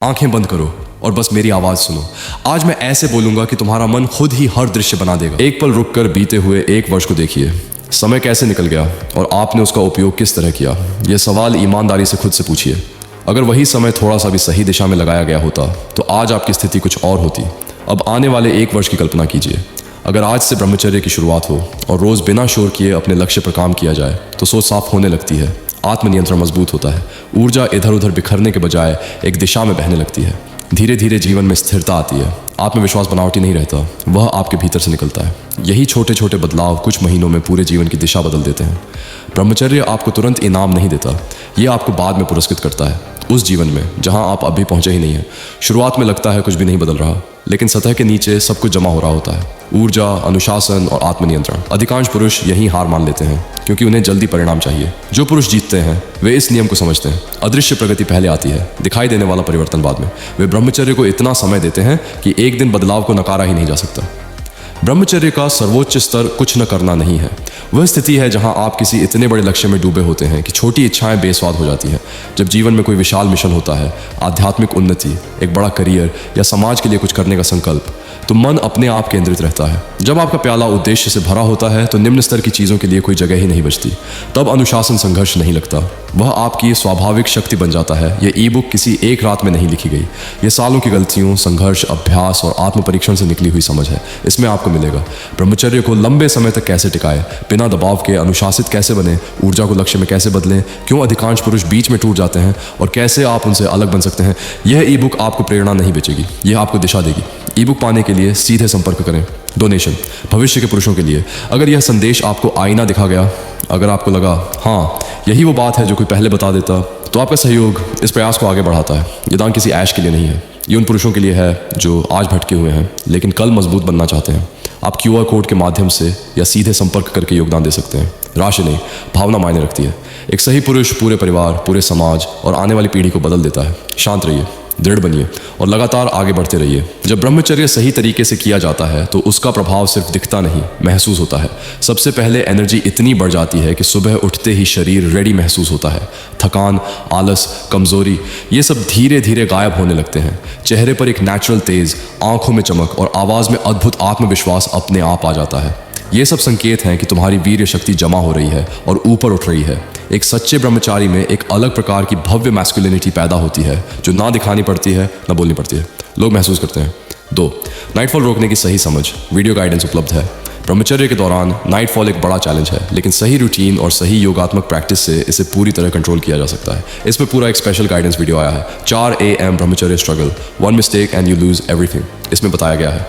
आंखें बंद करो और बस मेरी आवाज सुनो। आज मैं ऐसे बोलूंगा कि तुम्हारा मन खुद ही हर दृश्य बना देगा। एक पल रुककर बीते हुए एक वर्ष को देखिए। समय कैसे निकल गया और आपने उसका उपयोग किस तरह किया? यह सवाल ईमानदारी से खुद से पूछिए। अगर वही समय थोड़ा सा भी सही दिशा में लगाया गया होता तो आज आपकी स्थिति कुछ और होती। अब आने वाले एक वर्ष की कल्पना कीजिए। अगर आज से ब्रह्मचर्य की शुरुआत हो और रोज बिना शोर किए अपने लक्ष्य पर काम किया जाए तो सोच साफ होने लगती है, आत्मनियंत्रण मजबूत होता है, ऊर्जा इधर उधर बिखरने के बजाय एक दिशा में बहने लगती है, धीरे धीरे जीवन में स्थिरता आती है, आत्मविश्वास बनावटी नहीं रहता, वह आपके भीतर से निकलता है। यही छोटे छोटे बदलाव कुछ महीनों में पूरे जीवन की दिशा बदल देते हैं। ब्रह्मचर्य आपको तुरंत इनाम नहीं देता, ये आपको बाद में पुरस्कृत करता है, उस जीवन में जहां आप अभी पहुंचे ही नहीं हैं। शुरुआत में लगता है कुछ भी नहीं बदल रहा, लेकिन सतह के नीचे सब कुछ जमा हो रहा होता है, ऊर्जा, अनुशासन और आत्मनियंत्रण। अधिकांश पुरुष यही हार मान लेते हैं क्योंकि उन्हें जल्दी परिणाम चाहिए। जो पुरुष जीतते हैं वे इस नियम को समझते हैं, अदृश्य प्रगति पहले आती है, दिखाई देने वाला परिवर्तन बाद में। वे ब्रह्मचर्य को इतना समय देते हैं कि एक दिन बदलाव को नकारा ही नहीं जा सकता। ब्रह्मचर्य का सर्वोच्च स्तर कुछ न करना नहीं है, वह स्थिति है जहां आप किसी इतने बड़े लक्ष्य में डूबे होते हैं कि छोटी इच्छाएं बेस्वाद हो जाती हैं। जब जीवन में कोई विशाल मिशन होता है, आध्यात्मिक उन्नति, एक बड़ा करियर या समाज के लिए कुछ करने का संकल्प, तो मन अपने आप केंद्रित रहता है। जब आपका प्याला उद्देश्य से भरा होता है तो निम्न स्तर की चीज़ों के लिए कोई जगह ही नहीं बचती। तब अनुशासन संघर्ष नहीं लगता, वह आपकी स्वाभाविक शक्ति बन जाता है। यह ई बुक किसी एक रात में नहीं लिखी गई, यह सालों की गलतियों, संघर्ष, अभ्यास और आत्म परीक्षण से निकली हुई समझ है। इसमें आपको मिलेगा ब्रह्मचर्य को लंबे समय तक कैसे टिकाए, बिना दबाव के अनुशासित कैसे बने, ऊर्जा को लक्ष्य में कैसे बदलें, क्यों अधिकांश पुरुष बीच में टूट जाते हैं और कैसे आप उनसे अलग बन सकते हैं। यह ई बुक आपको प्रेरणा नहीं बेचेगी, यह आपको दिशा देगी। ई बुक पाने के लिए सीधे संपर्क करें। डोनेशन भविष्य के पुरुषों के लिए। अगर यह संदेश आपको आईना दिखा गया, अगर आपको लगा हाँ यही वो बात है जो कोई पहले बता देता, तो आपका सहयोग इस प्रयास को आगे बढ़ाता है। ये दान किसी ऐश के लिए नहीं है, ये उन पुरुषों के लिए है जो आज भटके हुए हैं लेकिन कल मजबूत बनना चाहते हैं। आप QR कोड के माध्यम से या सीधे संपर्क करके योगदान दे सकते हैं। राशि नहीं, भावना मायने रखती है। एक सही पुरुष पूरे परिवार, पूरे समाज और आने वाली पीढ़ी को बदल देता है। शांत रहिए, दृढ़ बनिए और लगातार आगे बढ़ते रहिए। जब ब्रह्मचर्य सही तरीके से किया जाता है तो उसका प्रभाव सिर्फ दिखता नहीं, महसूस होता है। सबसे पहले एनर्जी इतनी बढ़ जाती है कि सुबह उठते ही शरीर रेडी महसूस होता है। थकान, आलस, कमजोरी, ये सब धीरे धीरे गायब होने लगते हैं। चेहरे पर एक नेचुरल तेज, आंखों में चमक और आवाज में अद्भुत आत्मविश्वास अपने आप आ जाता है। ये सब संकेत हैं कि तुम्हारी वीर्य शक्ति जमा हो रही है और ऊपर उठ रही है। एक सच्चे ब्रह्मचारी में एक अलग प्रकार की भव्य मैस्कुलिनिटी पैदा होती है जो ना दिखानी पड़ती है, ना बोलनी पड़ती है, लोग महसूस करते हैं। 2. नाइटफॉल रोकने की सही समझ। वीडियो गाइडेंस उपलब्ध है। ब्रह्मचर्य के दौरान नाइटफॉल एक बड़ा चैलेंज है, लेकिन सही रूटीन और सही योगात्मक प्रैक्टिस से इसे पूरी तरह कंट्रोल किया जा सकता है। इसमें पूरा एक स्पेशल गाइडेंस वीडियो आया है, 4 AM ब्रह्मचर्य struggle, 1 mistake and you lose everything. इसमें बताया गया है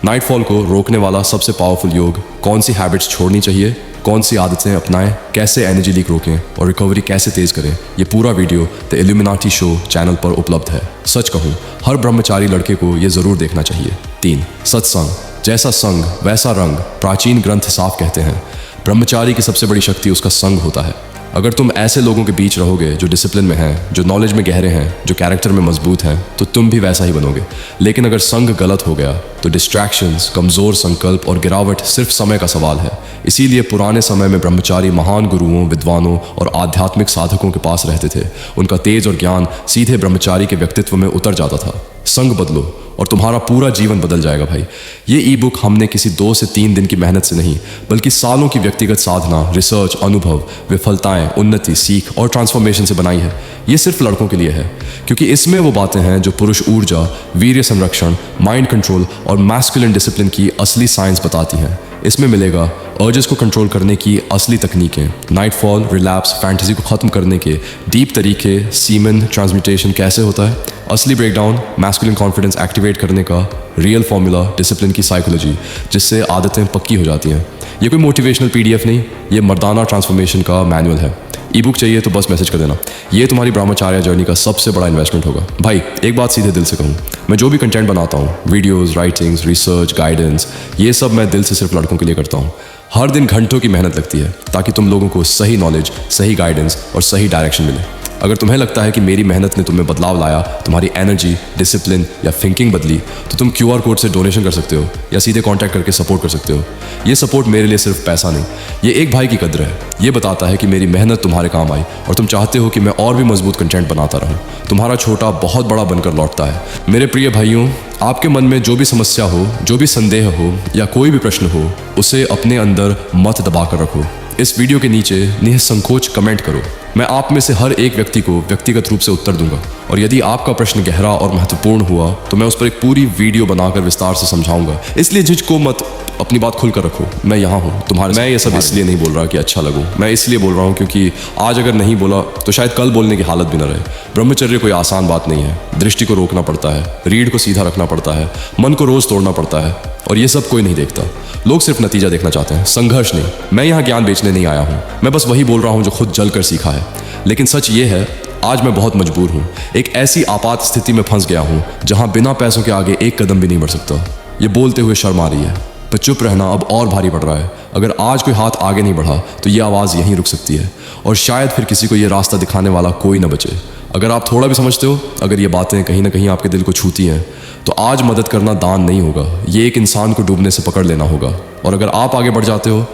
नाइटफॉल को रोकने वाला सबसे पावरफुल योग, कौन सी हैबिट्स छोड़नी चाहिए, कौन सी आदतें अपनाएं, कैसे एनर्जी लीक रोकें और रिकवरी कैसे तेज करें। ये पूरा video the illuminati show channel पर उपलब्ध है। सच कहूँ, हर ब्रह्मचारी लड़के को ये जरूर देखना चाहिए। 3. सत्संग। जैसा संग वैसा रंग, प्राचीन ग्रंथ साफ कहते हैं। ब्रह्मचारी की सबसे बड़ी शक्ति उसका संग होता है। अगर तुम ऐसे लोगों के बीच रहोगे जो डिसिप्लिन में हैं, जो नॉलेज में गहरे हैं, जो कैरेक्टर में मजबूत हैं, तो तुम भी वैसा ही बनोगे। लेकिन अगर संग गलत हो गया तो डिस्ट्रैक्शंस, कमजोर संकल्प और गिरावट सिर्फ समय का सवाल है। इसीलिए पुराने समय में ब्रह्मचारी महान गुरुओं, विद्वानों और आध्यात्मिक साधकों के पास रहते थे। उनका तेज और ज्ञान सीधे ब्रह्मचारी के व्यक्तित्व में उतर जाता था। संग बदलो और तुम्हारा पूरा जीवन बदल जाएगा भाई। ये ई बुक हमने किसी 2 से 3 दिन की मेहनत से नहीं, बल्कि सालों की व्यक्तिगत साधना, रिसर्च, अनुभव, विफलताएं, उन्नति, सीख और ट्रांसफॉर्मेशन से बनाई है। ये सिर्फ लड़कों के लिए है क्योंकि इसमें वो बातें हैं जो पुरुष ऊर्जा, वीर्य संरक्षण, माइंड कंट्रोल और मैस्कुलिन डिसिप्लिन की असली साइंस बताती हैं। इसमें मिलेगा अर्जेस को कंट्रोल करने की असली तकनीकें, नाइटफॉल, रिलैप्स, फैंटेसी को खत्म करने के डीप तरीके, सीमेन ट्रांसम्यूटेशन कैसे होता है, असली ब्रेकडाउन, मैस्कुलिन कॉन्फिडेंस एक्टिवेट करने का रियल फॉर्मूला, डिसिप्लिन की साइकोलॉजी जिससे आदतें पक्की हो जाती हैं। ये कोई मोटिवेशनल PDF नहीं, ये मर्दाना ट्रांसफॉर्मेशन का मैनुअल है। ई बुक चाहिए तो बस मैसेज कर देना। ये तुम्हारी ब्रह्मचार्य जर्नी का सबसे बड़ा इन्वेस्टमेंट होगा। भाई एक बात सीधे दिल से कहूँ, मैं जो भी कंटेंट बनाता हूँ, वीडियोस, राइटिंग्स, रिसर्च, गाइडेंस, ये सब मैं दिल से सिर्फ लड़कों के लिए करता हूँ। हर दिन घंटों की मेहनत लगती है ताकि तुम लोगों को सही नॉलेज, सही गाइडेंस और सही डायरेक्शन मिले। अगर तुम्हें लगता है कि मेरी मेहनत ने तुम्हें बदलाव लाया, तुम्हारी एनर्जी, डिसिप्लिन या थिंकिंग बदली, तो तुम QR कोड से डोनेशन कर सकते हो या सीधे कांटेक्ट करके सपोर्ट कर सकते हो। ये सपोर्ट मेरे लिए सिर्फ पैसा नहीं, ये एक भाई की कद्र है। ये बताता है कि मेरी मेहनत तुम्हारे काम आई और तुम चाहते हो कि मैं और भी मजबूत कंटेंट बनाता रहूं। तुम्हारा छोटा बहुत बड़ा बनकर लौटता है। मेरे प्रिय भाइयों, आपके मन में जो भी समस्या हो, जो भी संदेह हो या कोई भी प्रश्न हो, उसे अपने अंदर मत दबा कर रखो। इस वीडियो के नीचे निसंकोच कमेंट करो। मैं आप में से हर एक व्यक्ति को व्यक्तिगत रूप से उत्तर दूंगा, और यदि आपका प्रश्न गहरा और महत्वपूर्ण हुआ तो मैं उस पर एक पूरी वीडियो बनाकर विस्तार से समझाऊंगा। इसलिए झिझको मत, अपनी बात खुलकर रखो। मैं यहाँ हूँ तुम्हारे। मैं ये सब इसलिए नहीं बोल रहा कि अच्छा लगूं, मैं इसलिए बोल रहा हूँ क्योंकि आज अगर नहीं बोला तो शायद कल बोलने की हालत भी न रहे। ब्रह्मचर्य कोई आसान बात नहीं है। दृष्टि को रोकना पड़ता है, रीढ़ को सीधा रखना पड़ता है, मन को रोज तोड़ना पड़ता है, और ये सब कोई नहीं देखता। लोग सिर्फ नतीजा देखना चाहते हैं, संघर्ष नहीं। मैं यहाँ ज्ञान बेचने नहीं आया हूँ, मैं बस वही बोल रहा हूँ जो खुद जल कर सीखा है। लेकिन सच ये है, आज मैं बहुत मजबूर हूँ। एक ऐसी आपात स्थिति में फंस गया हूँ जहाँ बिना पैसों के आगे एक कदम भी नहीं बढ़ सकता। ये बोलते हुए शर्म आ रही है, पर चुप रहना अब और भारी पड़ रहा है। अगर आज कोई हाथ आगे नहीं बढ़ा तो ये आवाज़ यहीं रुक सकती है, और शायद फिर किसी को ये रास्ता दिखाने वाला कोई न बचे। अगर आप थोड़ा भी समझते हो, अगर ये बातें कहीं ना कहीं आपके दिल को छूती हैं, तो आज मदद करना दान नहीं होगा, ये एक इंसान को डूबने से पकड़ लेना होगा। और अगर आप आगे बढ़ जाते हो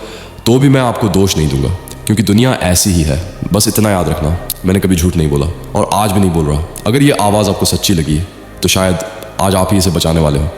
तो भी मैं आपको दोष नहीं दूंगा, क्योंकि दुनिया ऐसी ही है। बस इतना याद रखना, मैंने कभी झूठ नहीं बोला और आज भी नहीं बोल रहा। अगर ये आवाज़ आपको सच्ची लगी तो शायद आज आप ही इसे बचाने वाले हो।